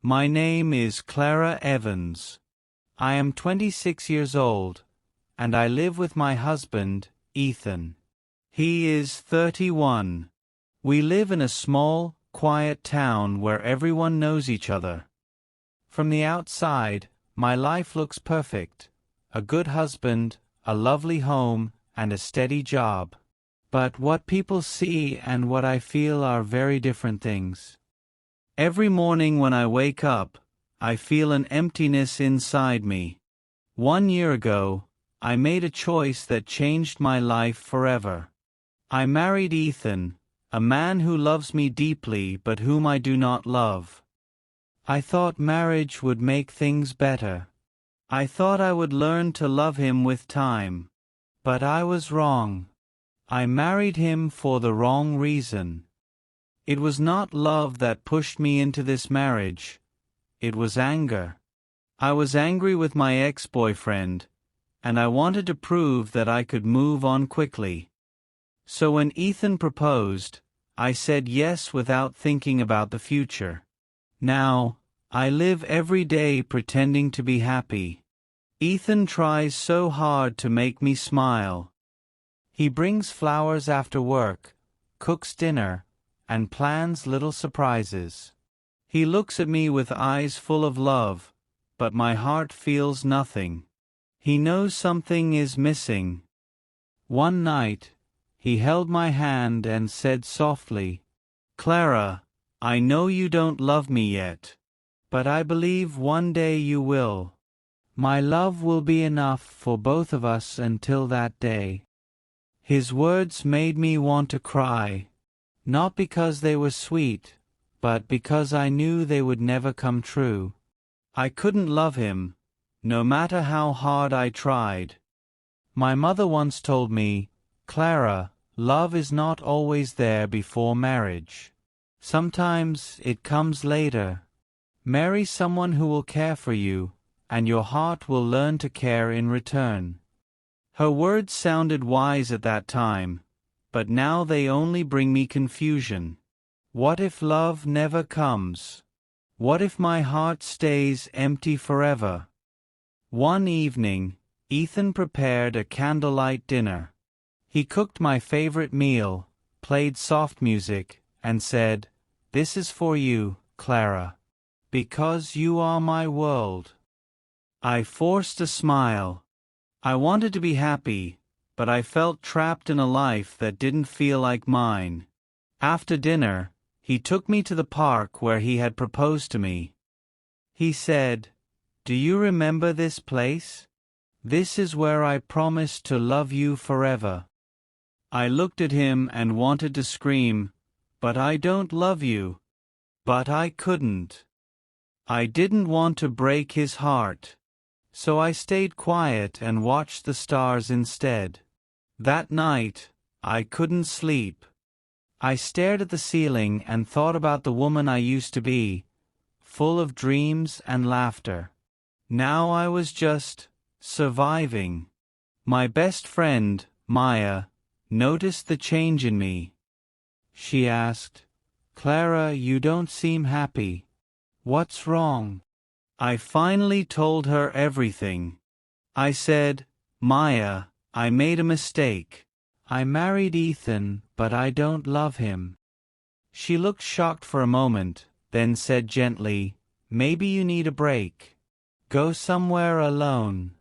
My name is Clara Evans. I am 26 years old, and I live with my husband, Ethan. He is 31. We live in a small, quiet town where everyone knows each other. From the outside, my life looks perfect. A good husband, a lovely home, and a steady job. But what people see and what I feel are very different things. Every morning when I wake up, I feel an emptiness inside me. 1 year ago, I made a choice that changed my life forever. I married Ethan, a man who loves me deeply but whom I do not love. I thought marriage would make things better. I thought I would learn to love him with time. But I was wrong. I married him for the wrong reason. It was not love that pushed me into this marriage. It was anger. I was angry with my ex-boyfriend, and I wanted to prove that I could move on quickly. So when Ethan proposed, I said yes without thinking about the future. Now, I live every day pretending to be happy. Ethan tries so hard to make me smile. He brings flowers after work, cooks dinner, and plans little surprises. He looks at me with eyes full of love, but my heart feels nothing. He knows something is missing. One night, he held my hand and said softly, "Clara, I know you don't love me yet, but I believe one day you will. My love will be enough for both of us until that day." His words made me want to cry. Not because they were sweet, but because I knew they would never come true. I couldn't love him, no matter how hard I tried. My mother once told me, "Clara, love is not always there before marriage. Sometimes it comes later. Marry someone who will care for you, and your heart will learn to care in return." Her words sounded wise at that time, but now they only bring me confusion. What if love never comes? What if my heart stays empty forever? One evening, Ethan prepared a candlelight dinner. He cooked my favorite meal, played soft music, and said, "This is for you, Clara, because you are my world." I forced a smile. I wanted to be happy, but I felt trapped in a life that didn't feel like mine. After dinner, he took me to the park where he had proposed to me. He said, "Do you remember this place? This is where I promised to love you forever." I looked at him and wanted to scream, "But I don't love you." But I couldn't. I didn't want to break his heart. So I stayed quiet and watched the stars instead. That night, I couldn't sleep. I stared at the ceiling and thought about the woman I used to be, full of dreams and laughter. Now I was just surviving. My best friend, Maya, noticed the change in me. She asked, "Clara, you don't seem happy. What's wrong?" I finally told her everything. I said, "Maya, I made a mistake. I married Ethan, but I don't love him." She looked shocked for a moment, then said gently, "Maybe you need a break. Go somewhere alone.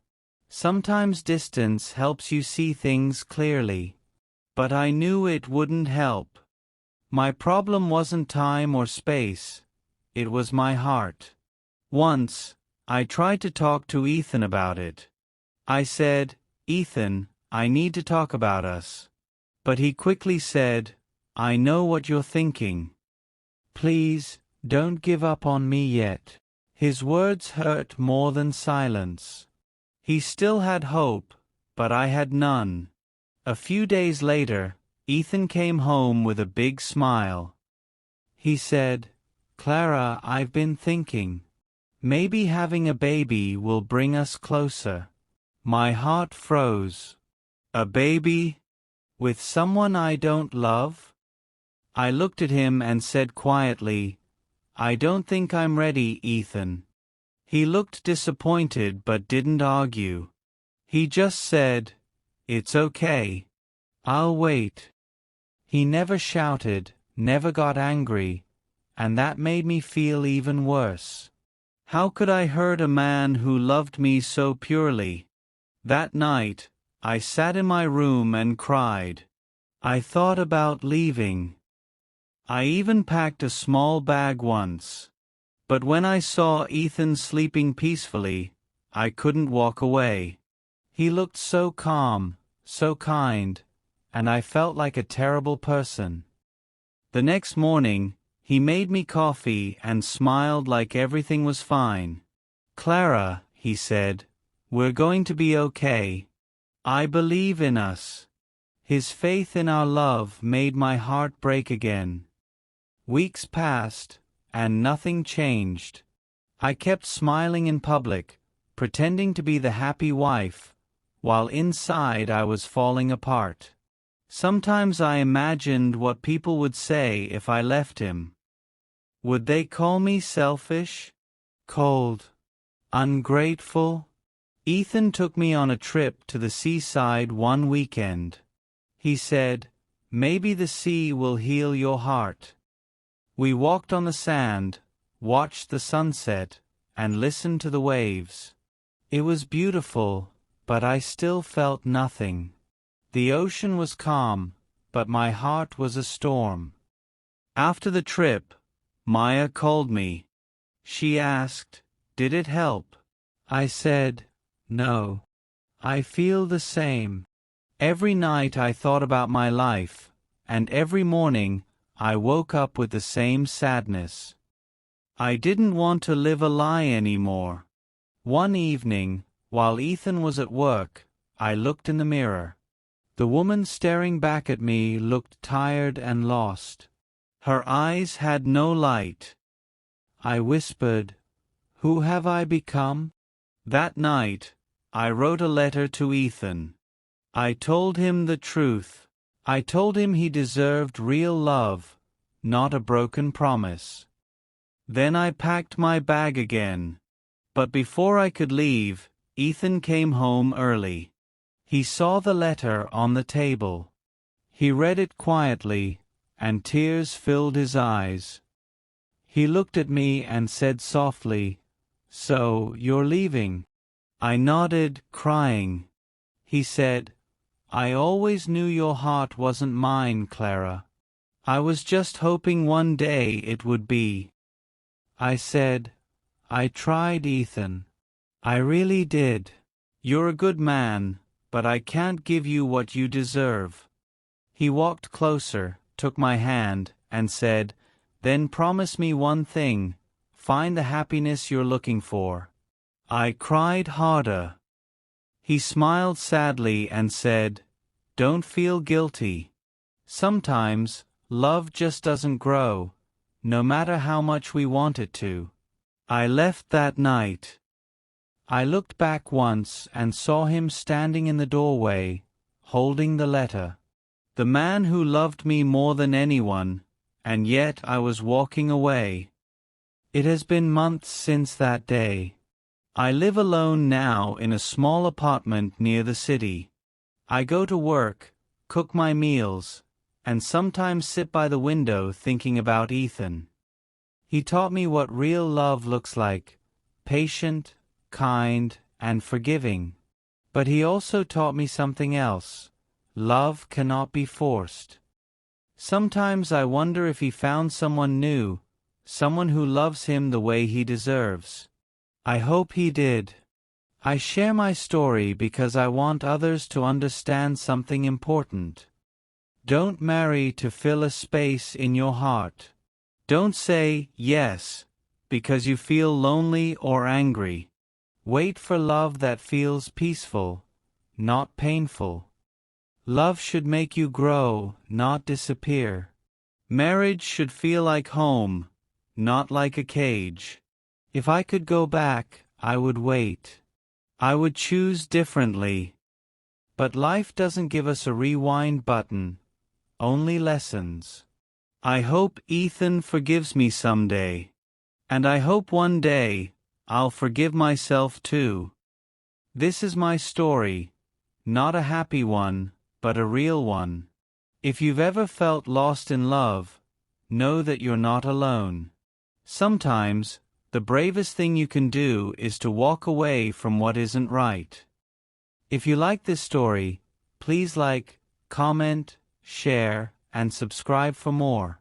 Sometimes distance helps you see things clearly." But I knew it wouldn't help. My problem wasn't time or space. It was my heart. Once, I tried to talk to Ethan about it. I said, "Ethan, I need to talk about us." But he quickly said, "I know what you're thinking. Please, don't give up on me yet." His words hurt more than silence. He still had hope, but I had none. A few days later, Ethan came home with a big smile. He said, "Clara, I've been thinking. Maybe having a baby will bring us closer." My heart froze. A baby? With someone I don't love? I looked at him and said quietly, I don't think I'm ready, Ethan. He looked disappointed but didn't argue. He just said, "It's okay. I'll wait." He never shouted, never got angry, and that made me feel even worse. How could I hurt a man who loved me so purely? That night, I sat in my room and cried. I thought about leaving. I even packed a small bag once. But when I saw Ethan sleeping peacefully, I couldn't walk away. He looked so calm, so kind, and I felt like a terrible person. The next morning, he made me coffee and smiled like everything was fine. "Clara," he said, "we're going to be okay. I believe in us." His faith in our love made my heart break again. Weeks passed, and nothing changed. I kept smiling in public, pretending to be the happy wife, while inside I was falling apart. Sometimes I imagined what people would say if I left him. Would they call me selfish? Cold? Ungrateful? Ethan took me on a trip to the seaside one weekend. He said, "Maybe the sea will heal your heart." We walked on the sand, watched the sunset, and listened to the waves. It was beautiful, but I still felt nothing. The ocean was calm, but my heart was a storm. After the trip, Maya called me. She asked, "Did it help?" I said, "No. I feel the same." Every night I thought about my life, and every morning I woke up with the same sadness. I didn't want to live a lie anymore. One evening, while Ethan was at work, I looked in the mirror. The woman staring back at me looked tired and lost. Her eyes had no light. I whispered, "Who have I become?" That night, I wrote a letter to Ethan. I told him the truth. I told him he deserved real love, not a broken promise. Then I packed my bag again. But before I could leave, Ethan came home early. He saw the letter on the table. He read it quietly, and tears filled his eyes. He looked at me and said softly, "So, you're leaving?" I nodded, crying. He said, "I always knew your heart wasn't mine, Clara. I was just hoping one day it would be." I said, "I tried, Ethan. I really did. You're a good man, but I can't give you what you deserve." He walked closer, took my hand, and said, "Then promise me one thing. Find the happiness you're looking for." I cried harder. He smiled sadly and said, "Don't feel guilty. Sometimes, love just doesn't grow, no matter how much we want it to." I left that night. I looked back once and saw him standing in the doorway, holding the letter. The man who loved me more than anyone, and yet I was walking away. It has been months since that day. I live alone now in a small apartment near the city. I go to work, cook my meals, and sometimes sit by the window thinking about Ethan. He taught me what real love looks like, patient, kind, and forgiving. But he also taught me something else. Love cannot be forced. Sometimes I wonder if he found someone new, someone who loves him the way he deserves. I hope he did. I share my story because I want others to understand something important. Don't marry to fill a space in your heart. Don't say yes because you feel lonely or angry. Wait for love that feels peaceful, not painful. Love should make you grow, not disappear. Marriage should feel like home, not like a cage. If I could go back, I would wait. I would choose differently. But life doesn't give us a rewind button, only lessons. I hope Ethan forgives me someday. And I hope one day, I'll forgive myself too. This is my story, not a happy one, but a real one. If you've ever felt lost in love, know that you're not alone. Sometimes, the bravest thing you can do is to walk away from what isn't right. If you like this story, please like, comment, share, and subscribe for more.